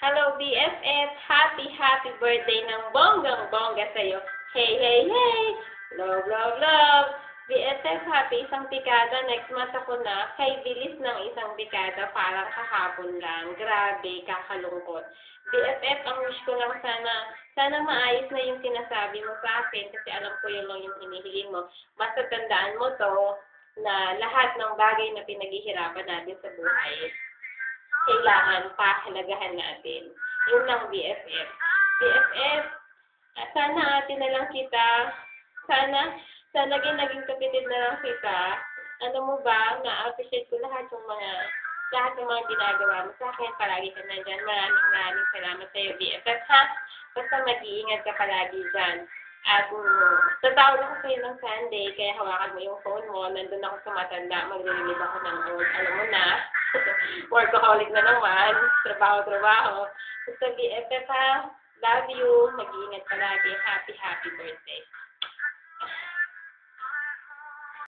Hello, BFF! Happy birthday ng bonggang-bongga sa'yo. Hey, hey, hey! Love, love, love! BFF, happy isang dekada. Next month ako na. Kay bilis ng isang dekada. Parang kahapon lang. Grabe, kakalungkot. BFF, ang wish ko lang sana maayos na yung sinasabi mo sa akin kasi alam ko yun lang yung hinihiling mo. Basta tandaan mo to na lahat ng bagay na pinaghihirapan natin sa buhay kailangan pahalagahan natin. Yun lang, BFF. BFF, sana atin na lang kita. Sana naging kapitid na lang kita. Ano mo ba, na-appreciate ko lahat ng mga ginagawa mo sa akin. Palagi ka nandyan. Maraming salamat sa'yo, BFF, ha? Basta mag-iingat ka palagi dyan. At tatawag ako sa'yo ng Sunday, kaya hawakan mo yung phone mo. Nandun ako sa matanda. Maglilibig ako ng old. Alam mo na. Workaholic na naman. Trabaho. Basta BFF, ha? Love you. Mag-iingat ka